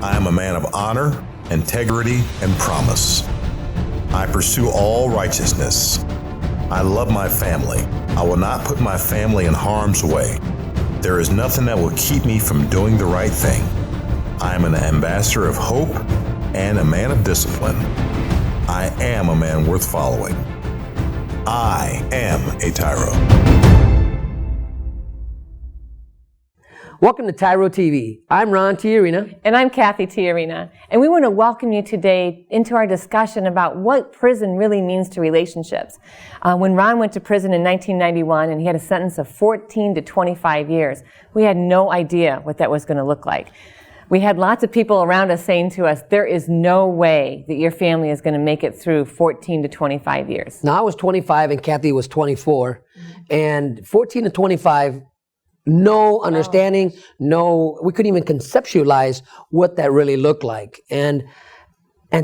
I am a man of honor, integrity, and promise. I pursue all righteousness. I love my family. I will not put my family in harm's way. There is nothing that will keep me from doing the right thing. I am an ambassador of hope and a man of discipline. I am a man worth following. I am a TYRO. Welcome to TYRO TV. I'm Ron TYRO. And I'm Kathy TYRO. And we want to welcome you today into our discussion about what prison really means to relationships. When Ron went to prison in 1991 and he had a sentence of 14 to 25 years, we had no idea what that was going to look like. We had lots of people around us saying to us, there is no way that your family is going to make it through 14 to 25 years. Now, I was 25 and Kathy was 24. And 14 to 25, no understanding, we couldn't even conceptualize what that really looked like. And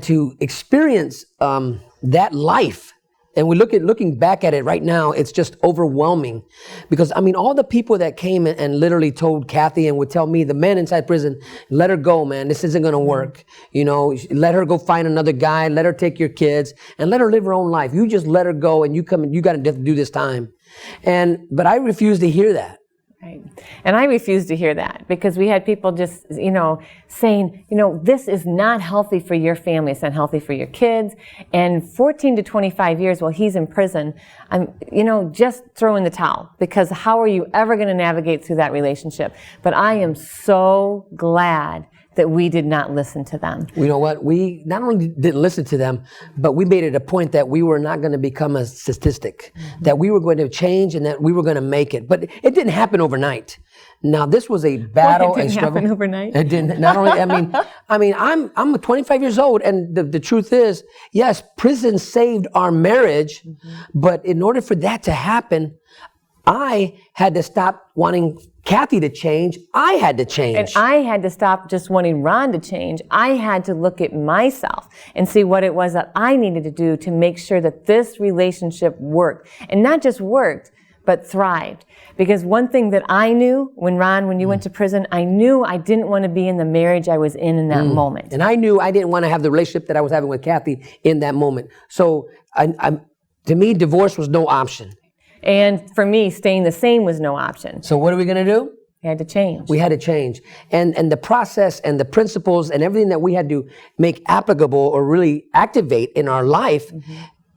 to experience that life, and looking back at it right now, it's just overwhelming. Because, I mean, all the people that came and literally told Kathy and would tell me, the men inside prison, let her go, man, this isn't going to work. You know, let her go find another guy, let her take your kids, and let her live her own life. You just let her go, and you got to do this time. But I refused to hear that. Right. And I refused to hear that because we had people just, saying, this is not healthy for your family. It's not healthy for your kids. And 14 to 25 years while he's in prison, just throw in the towel because how are you ever going to navigate through that relationship? But I am so glad that we did not listen to them. You know what? We not only didn't listen to them, but we made it a point that we were not going to become a statistic, that we were going to change and that we were going to make it. But it didn't happen overnight. Now, this was a battle and struggle. It didn't happen overnight? It didn't. Not only, I'm 25 years old, and the truth is, yes, prison saved our marriage, but in order for that to happen, I had to stop wanting Kathy to change. I had to change. And I had to stop just wanting Ron to change. I had to look at myself and see what it was that I needed to do to make sure that this relationship worked. And not just worked, but thrived. Because one thing that I knew when you went to prison, I knew I didn't want to be in the marriage I was in that moment. And I knew I didn't want to have the relationship that I was having with Kathy in that moment. So to me, divorce was no option. And for me, staying the same was no option. So what are we going to do? We had to change. We had to change. And the process and the principles and everything that we had to make applicable or really activate in our life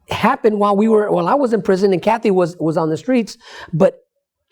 happened while I was in prison and Kathy was on the streets. But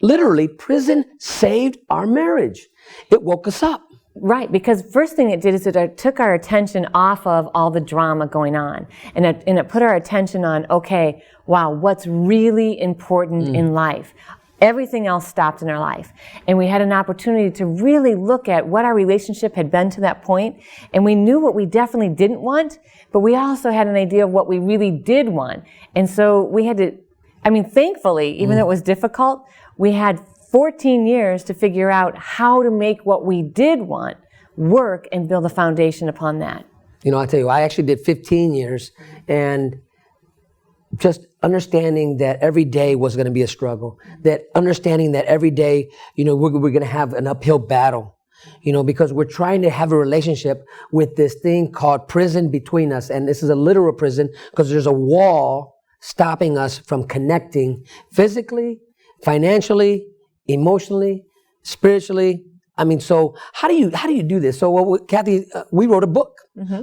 literally, prison saved our marriage. It woke us up. Right, because first thing it did is it took our attention off of all the drama going on. And it put our attention on, okay, wow, what's really important in life? Everything else stopped in our life. And we had an opportunity to really look at what our relationship had been to that point. And we knew what we definitely didn't want, but we also had an idea of what we really did want. And so we had to, thankfully, even though it was difficult, we had 14 years to figure out how to make what we did want work and build a foundation upon that. I tell you, I actually did 15 years and just understanding that every day was going to be a struggle, that understanding that every day, we're going to have an uphill battle, because we're trying to have a relationship with this thing called prison between us. And this is a literal prison because there's a wall stopping us from connecting physically, financially, emotionally, spiritually. So how do you do this? So Kathy, we wrote a book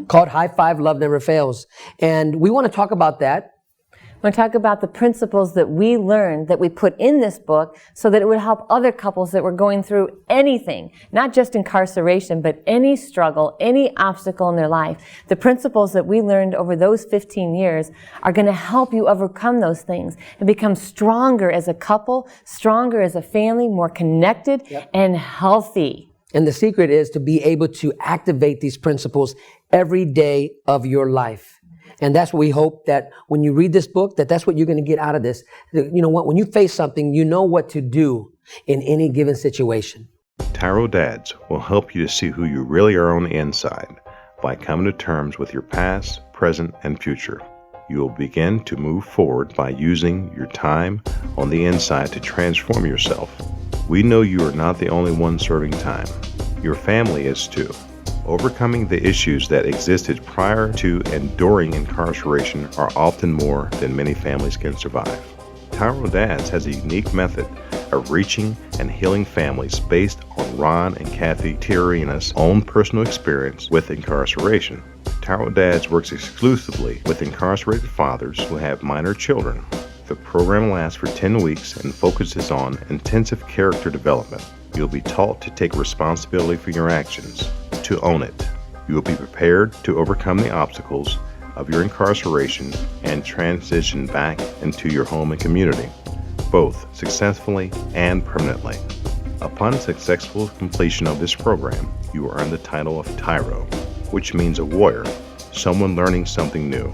called High Five, Love Never Fails. And we want to talk about that. I want to talk about the principles that we learned that we put in this book so that it would help other couples that were going through anything, not just incarceration, but any struggle, any obstacle in their life. The principles that we learned over those 15 years are going to help you overcome those things and become stronger as a couple, stronger as a family, more connected and healthy. And the secret is to be able to activate these principles every day of your life. And that's what we hope that when you read this book, that's what you're going to get out of this. You know what? When you face something, you know what to do in any given situation. TYRO Dads will help you to see who you really are on the inside by coming to terms with your past, present, and future. You will begin to move forward by using your time on the inside to transform yourself. We know you are not the only one serving time. Your family is too. Overcoming the issues that existed prior to and during incarceration are often more than many families can survive. TYRO Dads has a unique method of reaching and healing families based on Ron and Kathy TYRO's own personal experience with incarceration. TYRO Dads works exclusively with incarcerated fathers who have minor children. The program lasts for 10 weeks and focuses on intensive character development. You'll be taught to take responsibility for your actions, to own it. You will be prepared to overcome the obstacles of your incarceration and transition back into your home and community, both successfully and permanently. Upon successful completion of this program, you will earn the title of TYRO, which means a warrior, someone learning something new.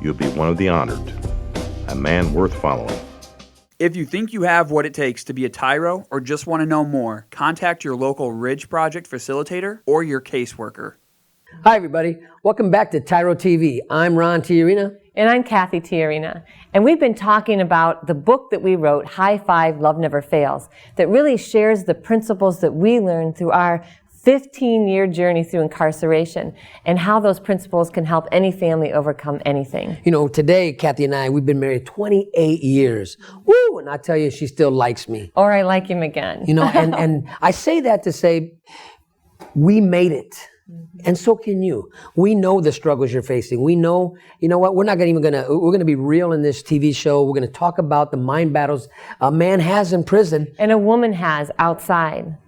You'll be one of the honored, a man worth following. If you think you have what it takes to be a TYRO or just want to know more, contact your local Ridge Project facilitator or your caseworker. Hi, everybody. Welcome back to TYRO TV. I'm Ron TYRO. And I'm Kathy TYRO. And we've been talking about the book that we wrote, High Five, Love Never Fails, that really shares the principles that we learned through our 15-year journey through incarceration and how those principles can help any family overcome anything. You know, today, Kathy and I, we've been married 28 years. Woo! And I tell you, she still likes me. Or I like him again. You know, and I say that to say, we made it. And so can you. We know the struggles you're facing. We know, you know what, we're going to be real in this TV show. We're going to talk about the mind battles a man has in prison. And a woman has outside.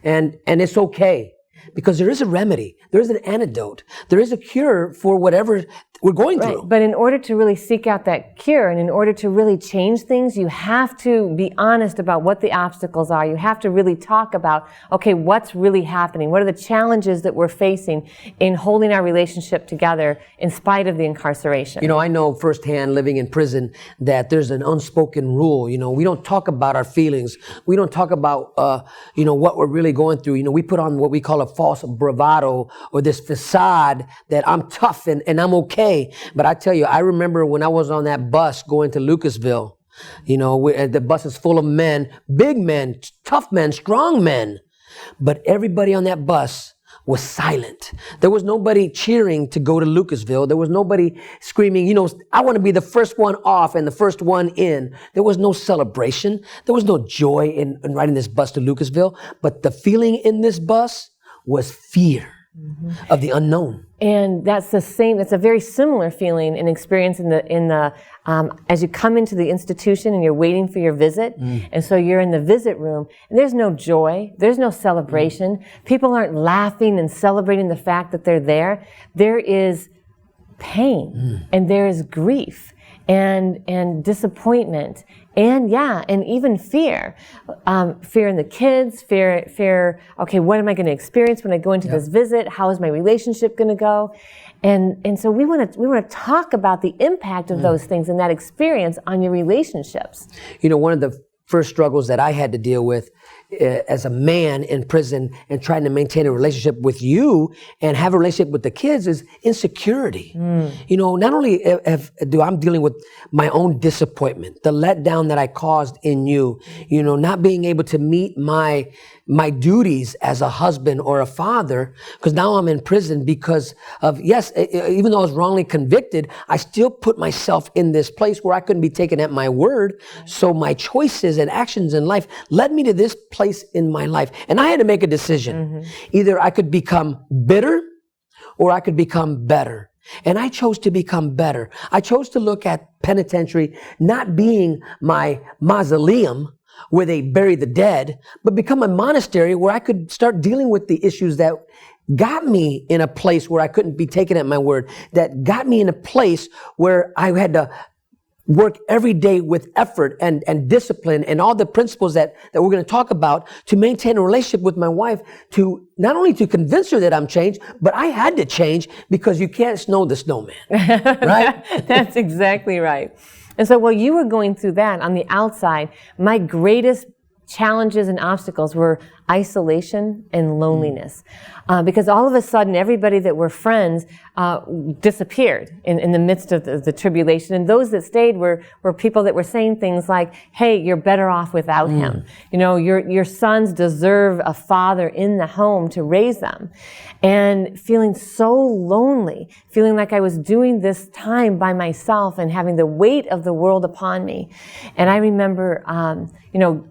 And it's okay, because there is a remedy. There is an antidote. There is a cure for whatever we're going through. But in order to really seek out that cure and in order to really change things, you have to be honest about what the obstacles are. You have to really talk about, okay, what's really happening? What are the challenges that we're facing in holding our relationship together in spite of the incarceration? You know, I know firsthand living in prison that there's an unspoken rule. You know, we don't talk about our feelings. We don't talk about, you know, what we're really going through. You know, we put on what we call a false bravado or this facade that I'm tough and I'm okay. But I tell you, I remember when I was on that bus going to Lucasville, you know, the bus is full of men, big men, tough men, strong men. But everybody on that bus was silent. There was nobody cheering to go to Lucasville. There was nobody screaming, you know, I want to be the first one off and the first one in. There was no celebration. There was no joy in riding this bus to Lucasville. But the feeling in this bus was fear of the unknown. And that's a very similar feeling and experience as you come into the institution and you're waiting for your visit. And so you're in the visit room and there's no joy, there's no celebration. People aren't laughing and celebrating the fact that they're there. There is pain and there is grief and disappointment and even fear. Fear in the kids, fear, okay, what am I going to experience when I go into this visit? How is my relationship going to go? And so we want to talk about the impact of those things and that experience on your relationships. You know, one of the first struggles that I had to deal with as a man in prison and trying to maintain a relationship with you and have a relationship with the kids is insecurity. You know, not only do I'm dealing with my own disappointment, the letdown that I caused in you, you know, not being able to meet my duties as a husband or a father, because now I'm in prison because of, yes, even though I was wrongly convicted, I still put myself in this place where I couldn't be taken at my word. So my choices and actions in life led me to this place in my life. And I had to make a decision. Either I could become bitter or I could become better. And I chose to become better. I chose to look at penitentiary not being my mausoleum where they bury the dead, but become a monastery where I could start dealing with the issues that got me in a place where I couldn't be taken at my word, that got me in a place where I had to work every day with effort and discipline and all the principles that we're going to talk about to maintain a relationship with my wife, to not only to convince her that I'm changed, but I had to change because you can't snow the snowman, right? That's exactly right. And so while you were going through that on the outside, my greatest challenges and obstacles were isolation and loneliness. Because all of a sudden, everybody that were friends disappeared in the midst of the tribulation. And those that stayed were people that were saying things like, hey, you're better off without him. You know, your sons deserve a father in the home to raise them. And feeling so lonely, feeling like I was doing this time by myself and having the weight of the world upon me. And I remember,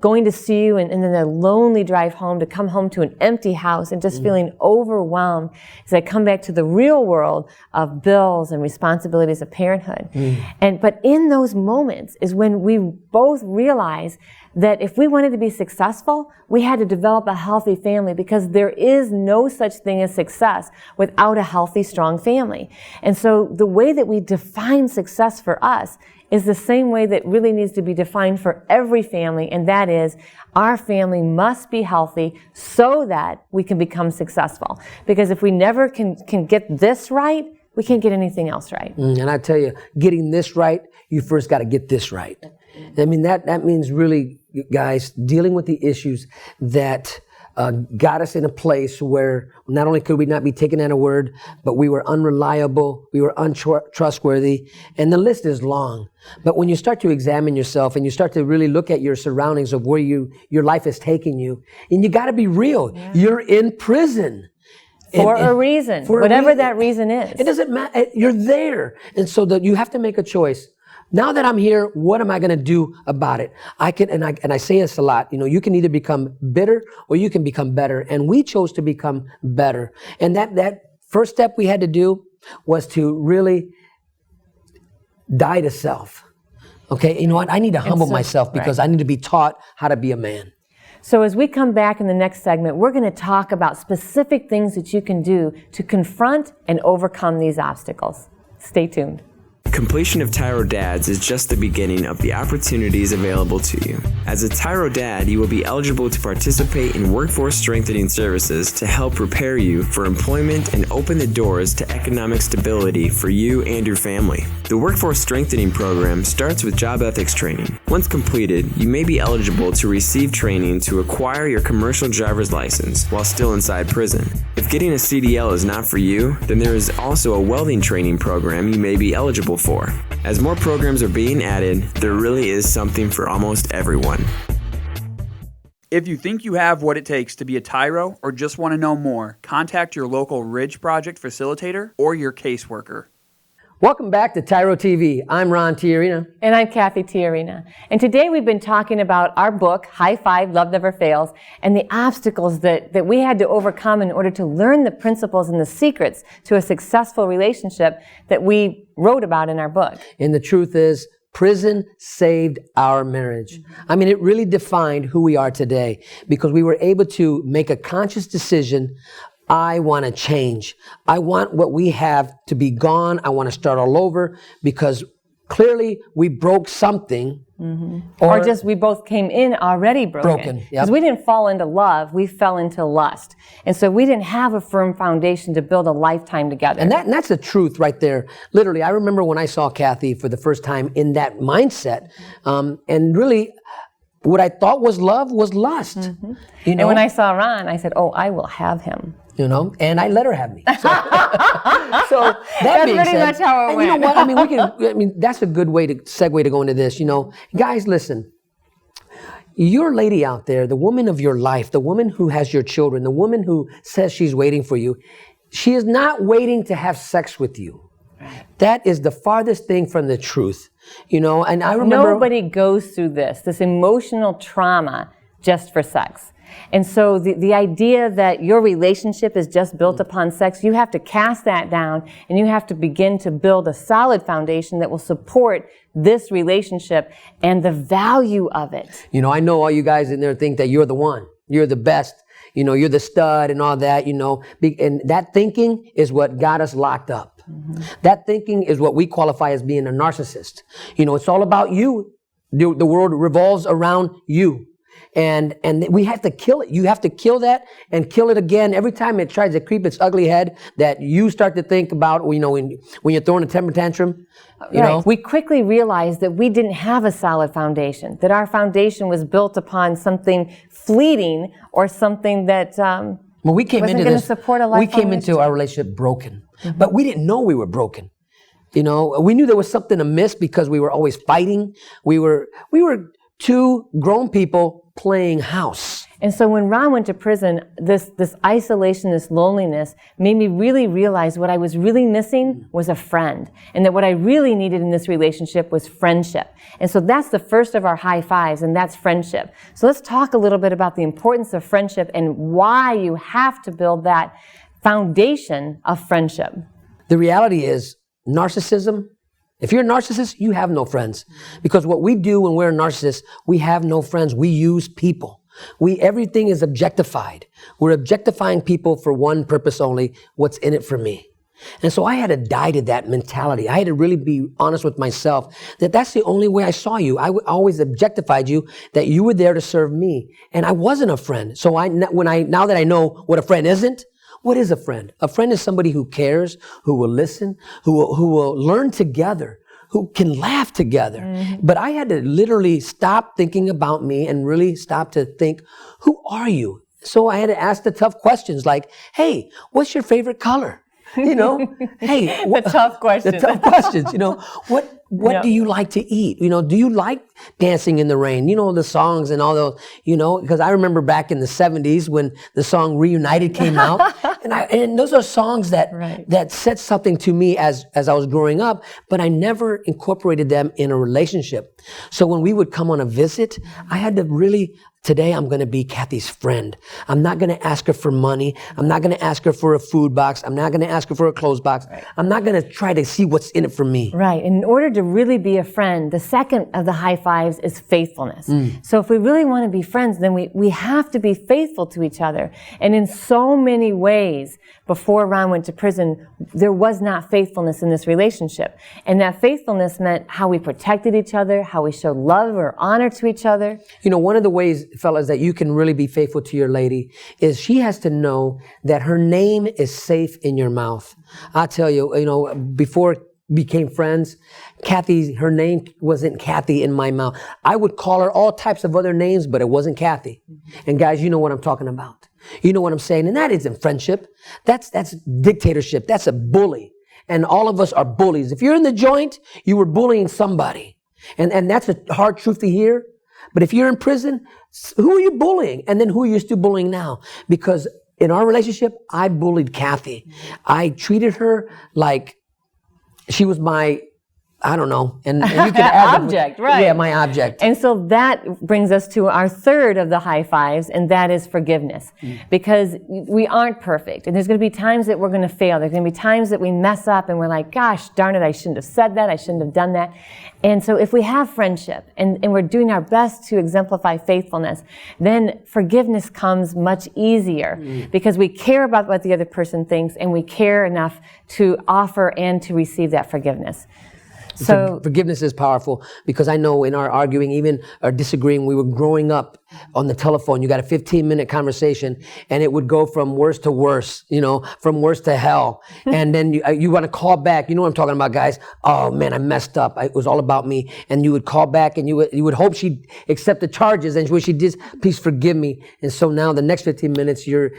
going to see you and then the lonely drive home, to come home to an empty house and just feeling overwhelmed as I come back to the real world of bills and responsibilities of parenthood. But in those moments is when we both realize that if we wanted to be successful, we had to develop a healthy family, because there is no such thing as success without a healthy, strong family. And so the way that we define success for us is the same way that really needs to be defined for every family, and that is our family must be healthy so that we can become successful. Because if we never can get this right, we can't get anything else right. And I tell you, getting this right, you first got to get this right. I mean, that means really, guys, dealing with the issues that got us in a place where not only could we not be taken at a word, but we were unreliable, we were untrustworthy, and the list is long. But when you start to examine yourself and you start to really look at your surroundings of where your life is taking you, and you got to be real. Yeah. You're in prison. For a reason, whatever that reason is. It doesn't matter. You're there. And so that you have to make a choice. Now that I'm here, what am I going to do about it? I say this a lot, you can either become bitter or you can become better. And we chose to become better. And that first step we had to do was to really die to self. Okay. You know what? I need to humble myself because I need to be taught how to be a man. So as we come back in the next segment, we're going to talk about specific things that you can do to confront and overcome these obstacles. Stay tuned. Completion of TYRO Dads is just the beginning of the opportunities available to you. As a TYRO Dad, you will be eligible to participate in workforce strengthening services to help prepare you for employment and open the doors to economic stability for you and your family. The Workforce Strengthening Program starts with job ethics training. Once completed, you may be eligible to receive training to acquire your commercial driver's license while still inside prison. If getting a CDL is not for you, then there is also a welding training program you may be eligible for. As more programs are being added, there really is something for almost everyone. If you think you have what it takes to be a TYRO or just want to know more, contact your local Ridge Project facilitator or your caseworker. Welcome back to TYRO TV. I'm Ron TYRO. And I'm Kathy TYRO. And today we've been talking about our book, High Five, Love Never Fails, and the obstacles that we had to overcome in order to learn the principles and the secrets to a successful relationship that we wrote about in our book. And the truth is, prison saved our marriage. I mean, it really defined who we are today because we were able to make a conscious decision. I want to change. I want what we have to be gone. I want to start all over because clearly we broke something. Or just we both came in already broken. Because we didn't fall into love, we fell into lust. And so we didn't have a firm foundation to build a lifetime together. And that's the truth right there. Literally, I remember when I saw Kathy for the first time in that mindset. And really, what I thought was love was lust. And when I saw Ron, I said, oh, I will have him. And I let her have me. So that's pretty much how it went. You know what? That's a good way to segue to go into this. Guys, listen. Your lady out there, the woman of your life, the woman who has your children, the woman who says she's waiting for you, she is not waiting to have sex with you. That is the farthest thing from the truth. And I remember nobody goes through this emotional trauma just for sex. And so the idea that your relationship is just built upon sex, you have to cast that down and you have to begin to build a solid foundation that will support this relationship and the value of it. I know all you guys in there think that you're the one, you're the best, you're the stud and all that, and that thinking is what got us locked up. That thinking is what we qualify as being a narcissist. It's all about you. The world revolves around you. And we have to kill it. You have to kill that and kill it again. Every time it tries to creep its ugly head, that you start to think about, when you're throwing a temper tantrum, you know. We quickly realized that we didn't have a solid foundation, that our foundation was built upon something fleeting or something that when we came wasn't into going this, to support a we lifelong came into our relationship broken, but we didn't know we were broken. You know, we knew there was something amiss because we were always fighting. We were two grown people playing house. And so when Ron went to prison, this isolation, this loneliness made me really realize what I was really missing was a friend. And that what I really needed in this relationship was friendship. And so that's the first of our high fives, and that's friendship. So let's talk a little bit about the importance of friendship and why you have to build that foundation of friendship. The reality is, narcissism, if you're a narcissist, you have no friends. Because what we do when we're a narcissist, we have no friends. We use people. Everything is objectified. We're objectifying people for one purpose only: what's in it for me. And so I had to die to that mentality. I had to really be honest with myself that that's the only way I saw you. I always objectified you, that you were there to serve me. And I wasn't a friend. So now that I know what a friend isn't, what is a friend? A friend is somebody who cares, who will listen, who will learn together, who can laugh together. Mm-hmm. But I had to literally stop thinking about me and really stop to think, who are you? So I had to ask the tough questions like, hey, what's your favorite color? You know, hey, the tough questions. The tough questions. You know, what do you like to eat? You know, do you like dancing in the rain? You know, the songs and all those. You know, because I remember back in the '70s when the song "Reunited" came out, and those are songs that that said something to me as I was growing up. But I never incorporated them in a relationship. So when we would come on a visit, I had to really. Today, I'm going to be Kathy's friend. I'm not going to ask her for money. I'm not going to ask her for a food box. I'm not going to ask her for a clothes box. Right. I'm not going to try to see what's in it for me. Right. In order to really be a friend, the second of the high fives is faithfulness. So if we really want to be friends, then we have to be faithful to each other. And in so many ways, before Ron went to prison, there was not faithfulness in this relationship. And that faithfulness meant how we protected each other, how we showed love or honor to each other. You know, one of the ways, fellas, that you can really be faithful to your lady is she has to know that her name is safe in your mouth. I tell you, you know, before we became friends, her name wasn't Kathy in my mouth. I would call her all types of other names, but it wasn't Kathy. And guys, you know what I'm talking about. You know what I'm saying? And that isn't friendship. That's dictatorship. That's a bully. And all of us are bullies. If you're in the joint, you were bullying somebody. And that's a hard truth to hear. But if you're in prison, who are you bullying? And then who are you still bullying now? Because in our relationship, I bullied Kathy. I treated her like she was my, I don't know. And you can add object, right? Yeah, my object. And so that brings us to our third of the high fives, and that is forgiveness. Because we aren't perfect. And there's going to be times that we're going to fail. There's going to be times that we mess up and we're like, gosh, darn it, I shouldn't have said that. I shouldn't have done that. And so if we have friendship and we're doing our best to exemplify faithfulness, then forgiveness comes much easier because we care about what the other person thinks and we care enough to offer and to receive that forgiveness. So forgiveness is powerful because I know in our arguing, even our disagreeing, we were growing up on the telephone. You got a 15-minute conversation and it would go from worse to worse, you know, from worse to hell. And then you want to call back. You know what I'm talking about, guys? Oh man, I messed up. It was all about me. And you would call back and you would hope she'd accept the charges. And when she did, please forgive me. And so now the next 15 minutes, you're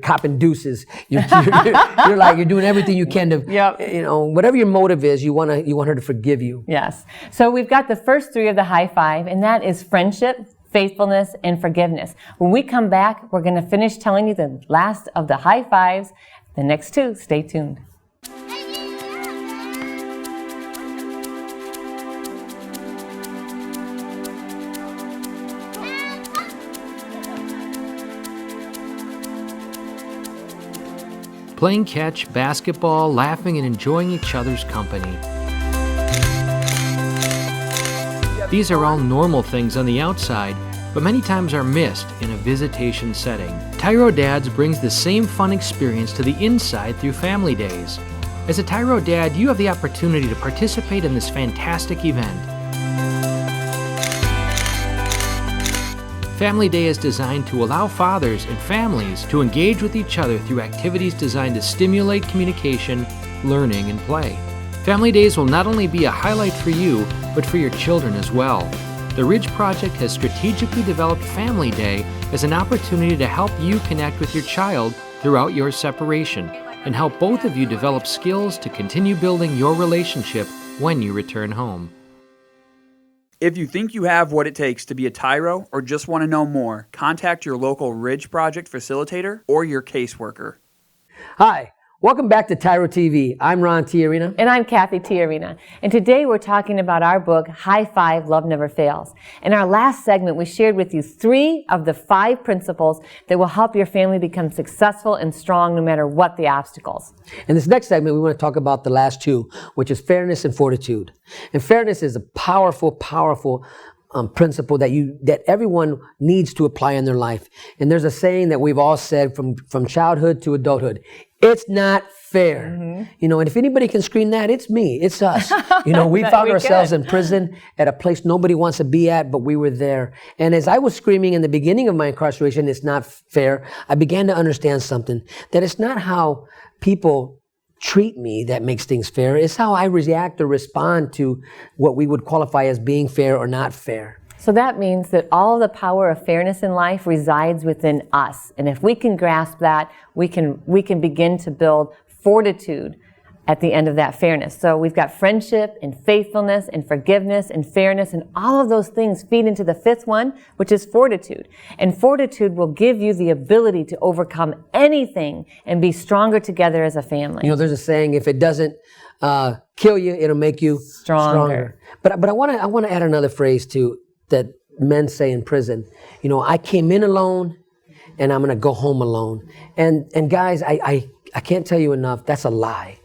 copping deuces. You're doing everything you can to, you know, whatever your motive is, you want her to forgive you. Yes. So we've got the first three of the high five, and that is friendship, faithfulness, and forgiveness. When we come back, we're going to finish telling you the last of the high fives. The next two, stay tuned. Playing catch, basketball, laughing, and enjoying each other's company. These are all normal things on the outside, but many times are missed in a visitation setting. TYRO Dads brings the same fun experience to the inside through family days. As a TYRO Dad, you have the opportunity to participate in this fantastic event. Family Day is designed to allow fathers and families to engage with each other through activities designed to stimulate communication, learning, and play. Family Days will not only be a highlight for you, but for your children as well. The Ridge Project has strategically developed Family Day as an opportunity to help you connect with your child throughout your separation and help both of you develop skills to continue building your relationship when you return home. If you think you have what it takes to be a TYRO or just want to know more, contact your local Ridge Project facilitator or your caseworker. Hi, welcome back to TYRO TV. I'm Ron TYRO. And I'm Kathy TYRO. And today we're talking about our book, High Five, Love Never Fails. In our last segment, we shared with you 3 of the 5 principles that will help your family become successful and strong no matter what the obstacles. In this next segment, we want to talk about the last 2, which is fairness and fortitude. And fairness is a powerful principle that everyone needs to apply in their life. And there's a saying that we've all said from childhood to adulthood. It's not fair. Mm-hmm. And if anybody can scream that, it's me. It's us. We found ourselves in prison at a place nobody wants to be at, but we were there. And as I was screaming in the beginning of my incarceration, it's not fair, I began to understand something, that it's not how people treat me that makes things fair. It's how I react or respond to what we would qualify as being fair or not fair. So that means that all the power of fairness in life resides within us. And if we can grasp that, we can begin to build fortitude at the end of that fairness. So we've got friendship and faithfulness and forgiveness and fairness, and all of those things feed into the 5th one, which is fortitude. And fortitude will give you the ability to overcome anything and be stronger together as a family. There's a saying, if it doesn't kill you, it'll make you stronger. But I want to add another phrase too that men say in prison. I came in alone and I'm going to go home alone. And guys, I can't tell you enough, that's a lie.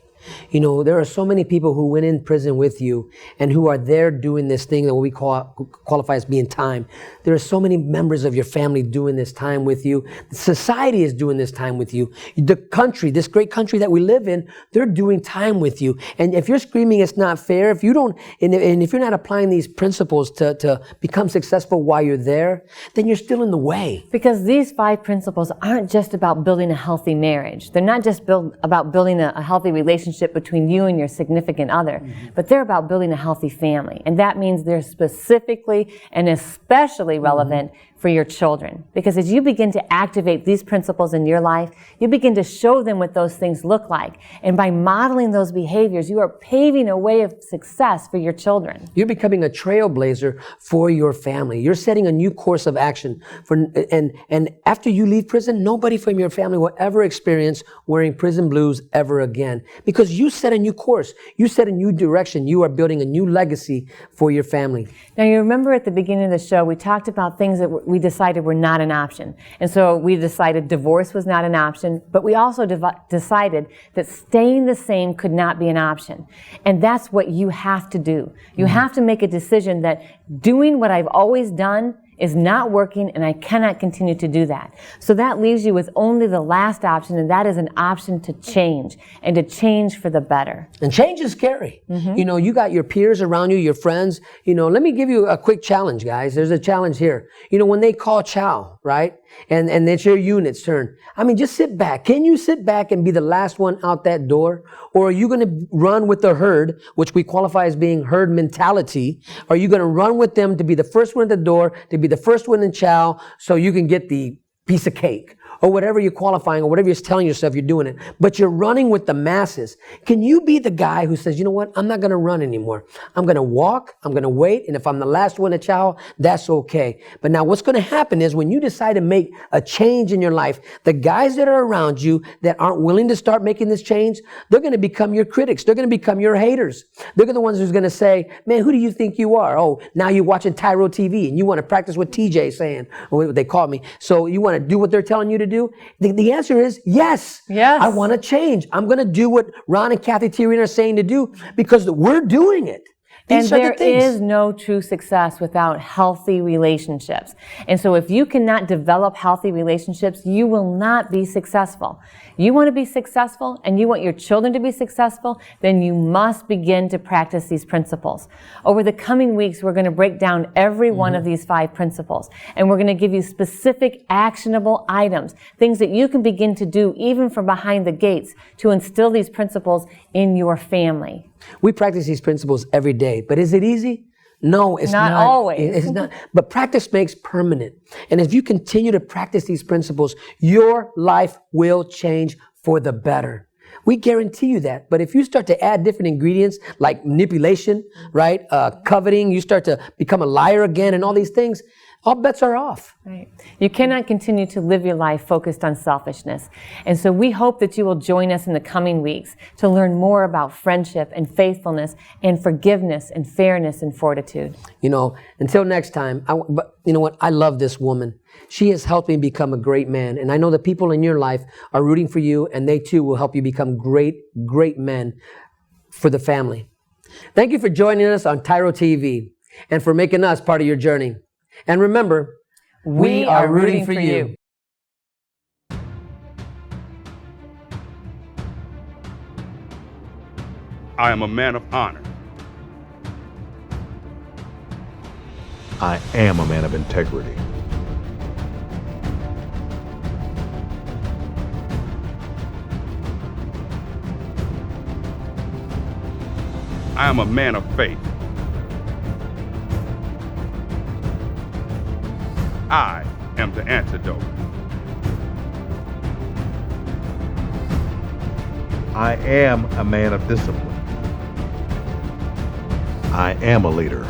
There are so many people who went in prison with you and who are there doing this thing that we qualify as being time. There are so many members of your family doing this time with you. Society is doing this time with you. The country, this great country that we live in, they're doing time with you. And if you're screaming it's not fair, if you don't, and if you're not applying these principles to become successful while you're there, then you're still in the way. Because these 5 principles aren't just about building a healthy marriage. They're not just about building a healthy relationship between you and your significant other, but they're about building a healthy family. And that means they're specifically and especially relevant for your children. Because as you begin to activate these principles in your life, you begin to show them what those things look like. And by modeling those behaviors, you are paving a way of success for your children. You're becoming a trailblazer for your family. You're setting a new course of action. And after you leave prison, nobody from your family will ever experience wearing prison blues ever again. Because you set a new course. You set a new direction. You are building a new legacy for your family. Now, you remember at the beginning of the show, we talked about things that we decided were not an option. And so we decided divorce was not an option, but we also decided that staying the same could not be an option. And that's what you have to do. You have to make a decision that doing what I've always done is not working, and I cannot continue to do that. So that leaves you with only the last option, and that is an option to change, and to change for the better. And change is scary. Mm-hmm. You got your peers around you, your friends. Let me give you a quick challenge, guys. There's a challenge here. When they call chow, right? And it's your unit's turn. Just sit back. Can you sit back and be the last one out that door? Or are you going to run with the herd, which we qualify as being herd mentality? Are you going to run with them to be the first one at the door, to be the first one in chow, so you can get the piece of cake? Or whatever you're qualifying, or whatever you're telling yourself you're doing it. But you're running with the masses. Can you be the guy who says, you know what? I'm not going to run anymore. I'm going to walk. I'm going to wait. And if I'm the last one to chow, that's okay. But now what's going to happen is when you decide to make a change in your life, the guys that are around you that aren't willing to start making this change, they're going to become your critics. They're going to become your haters. They're the ones who's going to say, man, who do you think you are? Oh, now you're watching TYRO TV and you want to practice what TJ's saying, or what they call me. So you want to do what they're telling you to do? The answer is yes. Yes. I want to change. I'm going to do what Ron and Kathy TYRO are saying to do because we're doing it. These are the there things. is no true success without healthy relationships. And so if you cannot develop healthy relationships, you will not be successful. You want to be successful and you want your children to be successful, then you must begin to practice these principles. Over the coming weeks, we're going to break down every one of these 5 principles. And we're going to give you specific actionable items, things that you can begin to do even from behind the gates to instill these principles in your family. We practice these principles every day, but is it easy? No, it's not. Not always. It's not. But practice makes permanent. And if you continue to practice these principles, your life will change for the better. We guarantee you that. But if you start to add different ingredients like manipulation, right, coveting, you start to become a liar again and all these things, all bets are off. Right. You cannot continue to live your life focused on selfishness. And so we hope that you will join us in the coming weeks to learn more about friendship and faithfulness and forgiveness and fairness and fortitude. You know, until next time, but you know what? I love this woman. She has helped me become a great man. And I know the people in your life are rooting for you, and they too will help you become great, great men for the family. Thank you for joining us on TYRO TV and for making us part of your journey. And remember, we are rooting for you. I am a man of honor. I am a man of integrity. I am a man of faith. I am the antidote. I am a man of discipline. I am a leader.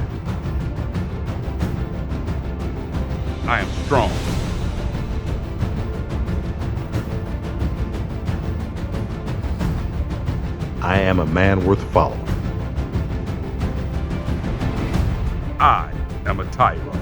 I am strong. I am a man worth following. I am a TYRO.